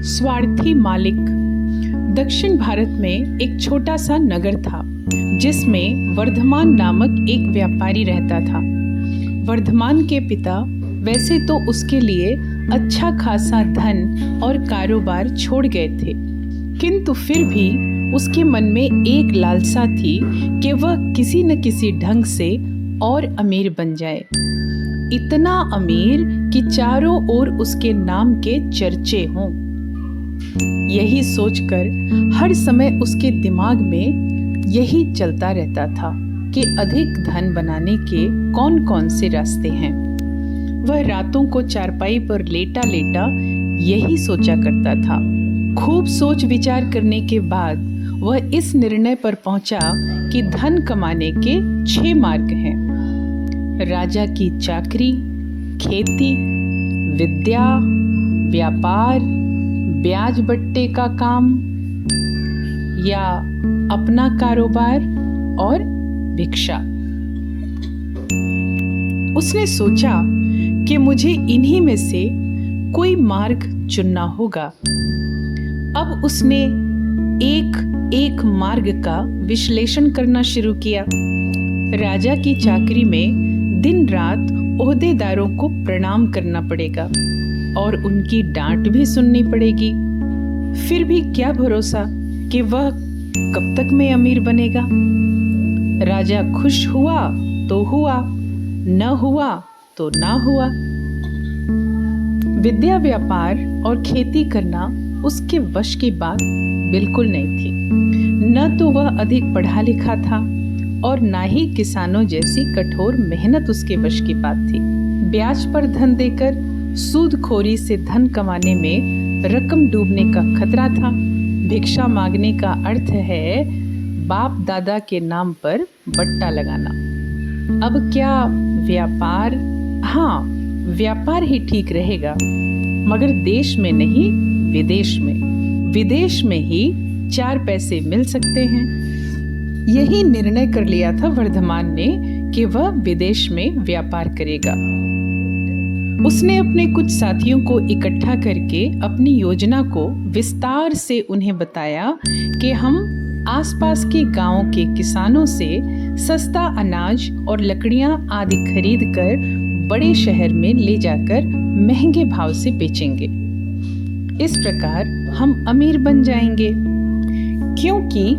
स्वार्थी मालिक। दक्षिण भारत में एक छोटा सा नगर था जिसमें वर्धमान नामक एक व्यापारी रहता था। वर्धमान के पिता वैसे तो उसके लिए अच्छा खासा धन और कारोबार छोड़ गए थे, किंतु फिर भी उसके मन में एक लालसा थी कि वह किसी न किसी ढंग से और अमीर बन जाए। इतना अमीर कि चारों ओर उसके नाम के चर्चे हों। यही सोचकर हर समय उसके दिमाग में यही चलता रहता था कि अधिक धन बनाने के कौन कौन से रास्ते हैं। वह रातों को चारपाई पर लेटा लेटा यही सोचा करता था। खूब सोच विचार करने के बाद वह इस निर्णय पर पहुंचा कि धन कमाने के 6 मार्ग हैं। राजा की चाकरी, खेती, विद्या, व्यापार, ब्याज बट्टे का काम या अपना कारोबार और भिक्षा। उसने सोचा कि मुझे इन्हीं में से कोई मार्ग चुनना होगा। अब उसने एक एक मार्ग का विश्लेषण करना शुरू किया। राजा की चाकरी में दिन रात ओहदेदारों को प्रणाम करना पड़ेगा और उनकी डांट भी सुननी पड़ेगी। फिर भी क्या भरोसा कि वह कब तक में अमीर बनेगा। राजा खुश हुआ तो हुआ, न हुआ तो ना हुआ। विद्या, व्यापार और खेती करना उसके वश की बात बिल्कुल नहीं थी। न तो वह अधिक पढ़ा लिखा था और ना ही किसानों जैसी कठोर मेहनत उसके वश की बात थी। ब्याज पर धन देकर सूदखोरी से धन कमाने में रकम डूबने का खतरा था। भिक्षा मांगने का अर्थ है बाप दादा के नाम पर बट्टा लगाना। अब क्या व्यापार? हाँ, व्यापार ही ठीक रहेगा, मगर देश में नहीं, विदेश में। विदेश में ही 4 पैसे मिल सकते हैं। यही निर्णय कर लिया था वर्धमान ने कि वह विदेश में व्यापार करेगा। उसने अपने कुछ साथियों को इकट्ठा करके अपनी योजना को विस्तार से उन्हें बताया कि हम आसपास के गांवों के किसानों से सस्ता अनाज और लकड़ियां आदि खरीद कर बड़े शहर में ले जाकर महंगे भाव से बेचेंगे। इस प्रकार हम अमीर बन जाएंगे, क्योंकि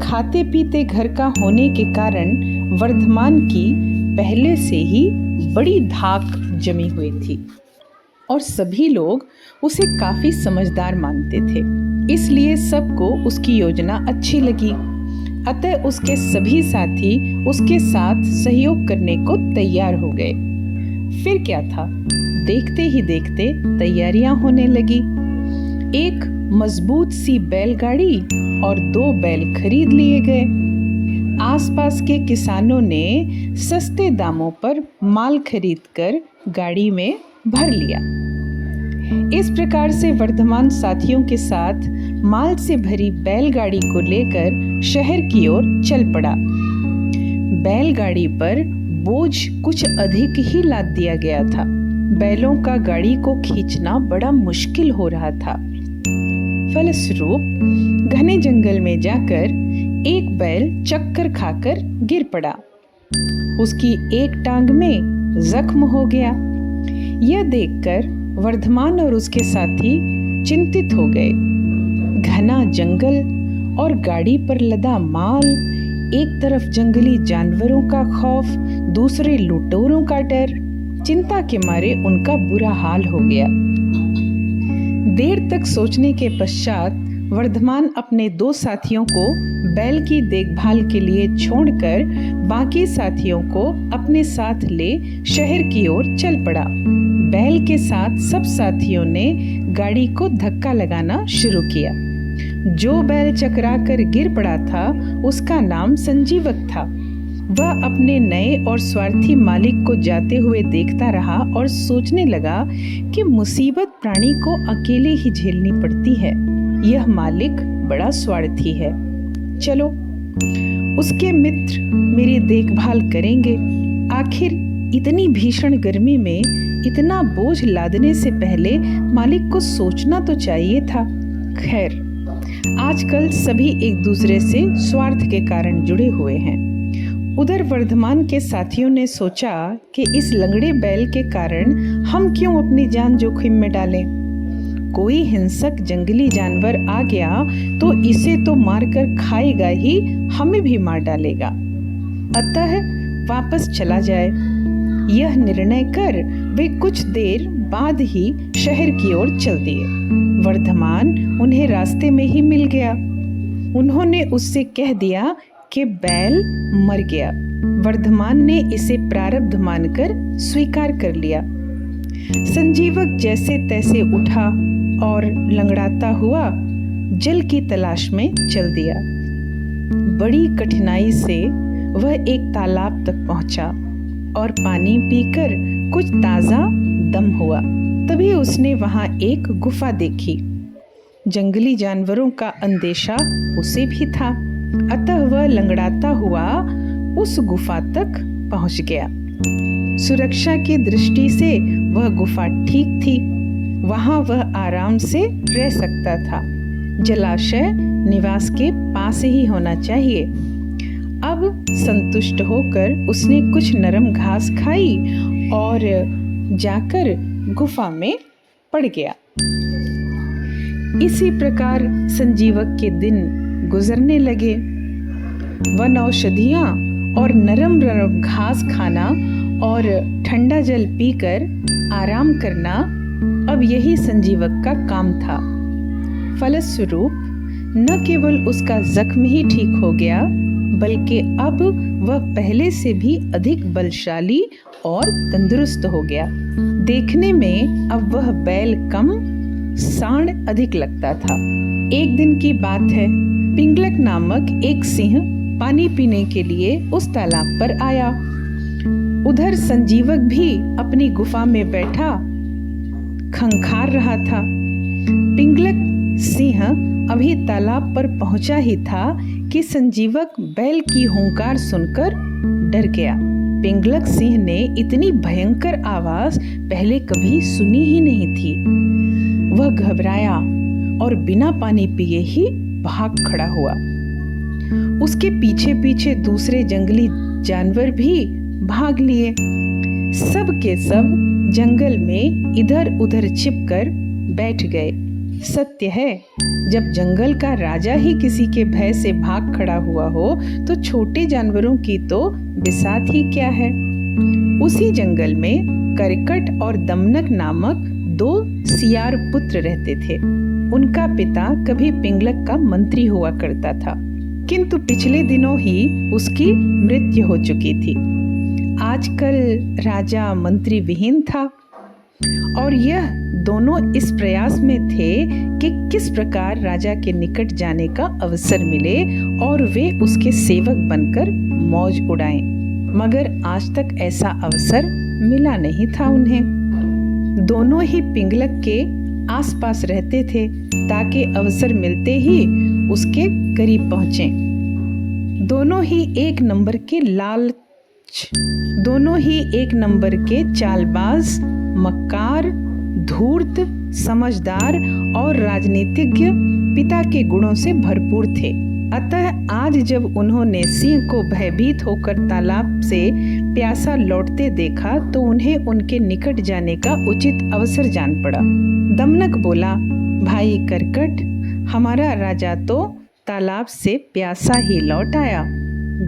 खाते पीते घर का होने के कारण वर्धमान की पहले से ही बड़ी धाक जमी हुई थी और सभी लोग उसे काफी समझदार मानते थे। इसलिए सबको उसकी योजना अच्छी लगी। अतः उसके सभी साथी उसके साथ सहयोग करने को तैयार हो गए। फिर क्या था, देखते ही देखते तैयारियां होने लगी। एक मजबूत सी बैलगाड़ी और 2 बैल खरीद लिए गए। आसपास के किसानों ने सस्ते दामों पर माल खरीदकर गाड़ी में भर लिया। इस प्रकार से वर्धमान साथियों के साथ माल से भरी बैलगाड़ी को लेकर शहर की ओर चल पड़ा। बैलगाड़ी पर बोझ कुछ अधिक ही लाद दिया गया था। बैलों का गाड़ी को खींचना बड़ा मुश्किल हो रहा था। फलस्वरूप घने जंगल में जाकर एक बैल चक्कर खाकर गिर पड़ा। उसकी एक टांग में जख्म हो गया। यह देखकर वर्धमान और उसके साथी चिंतित हो गए। घना जंगल और गाड़ी पर लदा माल, एक तरफ जंगली जानवरों का खौफ, दूसरे लुटेरों का डर। चिंता के मारे उनका बुरा हाल हो गया। देर तक सोचने के पश्चात वर्धमान अपने 2 साथियों को बैल की देखभाल के लिए छोड़कर बाकी साथियों को अपने साथ ले शहर की ओर चल पड़ा। बैल के साथ सब साथियों ने गाड़ी को धक्का लगाना शुरू किया। जो बैल चकरा कर गिर पड़ा था उसका नाम संजीवक था। वह अपने नए और स्वार्थी मालिक को जाते हुए देखता रहा और सोचने लगा कि मुसीबत प्राणी को अकेले ही झेलनी पड़ती है। यह मालिक बड़ा स्वार्थी है। चलो, उसके मित्र मेरी देखभाल करेंगे। आखिर इतनी भीषण गर्मी में इतना बोझ लादने से पहले मालिक को सोचना तो चाहिए था। खैर, आजकल सभी एक दूसरे से स्वार्थ के कारण जुड़े हुए हैं। उधर वर्धमान के साथियों ने सोचा कि इस लंगड़े बैल के कारण हम क्यों अपनी जान जोखिम में डालें। कोई हिंसक जंगली जानवर आ गया तो इसे तो मारकर खाएगा ही, हमें भी मार डालेगा। अतः वापस चला जाए, यह निर्णय कर वे कुछ देर बाद ही शहर की ओर चल दिए। वर्धमान उन्हें रास्ते में ही मिल गया। उन्होंने उससे कह दिया कि बैल मर गया। वर्धमान ने इसे प्रारब्ध मानकर स्वीकार कर लिया। संजीवक जैसे तैसे उठा और लंगड़ाता हुआ जल की तलाश में चल दिया। बड़ी कठिनाई से वह एक तालाब तक पहुंचा और पानी पीकर कुछ ताजा दम हुआ। तभी उसने वहां एक गुफा देखी। जंगली जानवरों का अंदेशा उसे भी था, अतः वह लंगड़ाता हुआ उस गुफा तक पहुंच गया। सुरक्षा की दृष्टि से वह गुफा ठीक थी, वहां वह आराम से रह सकता था। जलाशय निवास के पास ही होना चाहिए। अब संतुष्ट होकर उसने कुछ नरम घास खाई और जाकर गुफा में पड़ गया। इसी प्रकार संजीवक के दिन गुजरने लगे। वन औषधियाँ और नरम नरम घास खाना और ठंडा जल पीकर आराम करना अब यही संजीवक का काम था। फलस्वरूप न केवल उसका जख्म ही ठीक हो गया, बल्कि अब वह पहले से भी अधिक बलशाली और तंदुरुस्त हो गया। देखने में अब वह बैल कम, सांड अधिक लगता था। एक दिन की बात है, पिंगलक नामक एक सिंह पानी पीने के लिए उस तालाब पर आया। उधर संजीवक भी अपनी गुफा में बैठा खंखार रहा था। पिंगलक सिंह अभी तालाब पर पहुंचा ही था कि संजीवक बैल की हुंकार सुनकर डर गया। पिंगलक सिंह ने इतनी भयंकर आवाज पहले कभी सुनी ही नहीं थी। वह घबराया और बिना पानी पिए ही भाग खड़ा हुआ। उसके पीछे पीछे दूसरे जंगली जानवर भी भाग लिए। सब के सब जंगल में इधर उधर छिपकर बैठ गए। सत्य है, जब जंगल का राजा ही किसी के भय से भाग खड़ा हुआ हो तो छोटे जानवरों की तो बिसात ही क्या है। उसी जंगल में करकट और दमनक नामक दो सियार पुत्र रहते थे। उनका पिता कभी पिंगलक का मंत्री हुआ करता था, किंतु पिछले दिनों ही उसकी मृत्यु हो चुकी थी। आजकल राजा मंत्री विहीन था और यह दोनों इस प्रयास में थे कि किस प्रकार राजा के निकट जाने का अवसर मिले और वे उसके सेवक बनकर मौज उड़ाएं। मगर आज तक ऐसा अवसर मिला नहीं था उन्हें। दोनों ही पिंगलक के आसपास रहते थे ताकि अवसर मिलते ही उसके करीब पहुंचें। दोनों ही एक नंबर के चालबाज, मक्कार, धूर्त, समझदार और राजनीतिज्ञ पिता के गुणों से भरपूर थे। अतः आज जब उन्होंने सिंह को भयभीत होकर तालाब से प्यासा लौटते देखा तो उन्हें उनके निकट जाने का उचित अवसर जान पड़ा। दमनक बोला, भाई करकट, हमारा राजा तो तालाब से प्यासा ही लौट आया।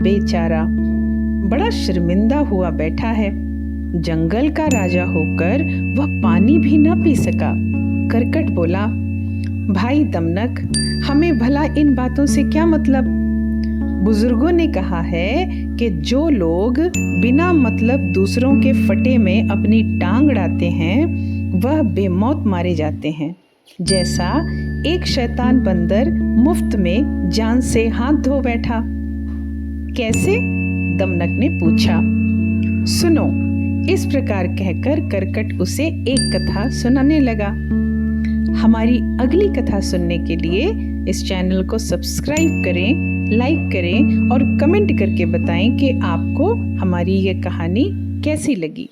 बेचारा बड़ा शर्मिंदा हुआ बैठा है। जंगल का राजा होकर वह पानी भी न पी सका। करकट बोला, भाई दमनक, हमें भला इन बातों से क्या मतलब। बुजुर्गों ने कहा है कि जो लोग बिना मतलब दूसरों के फटे में अपनी टांग अड़ाते हैं वह बेमौत मारे जाते हैं। जैसा एक शैतान बंदर मुफ्त में जान से हाथ धो बैठा। कैसे? दमनक ने पूछा। सुनो, इस प्रकार कहकर करकट उसे एक कथा सुनाने लगा। हमारी अगली कथा सुनने के लिए इस चैनल को सब्सक्राइब करें, लाइक करें और कमेंट करके बताएं कि आपको हमारी ये कहानी कैसी लगी।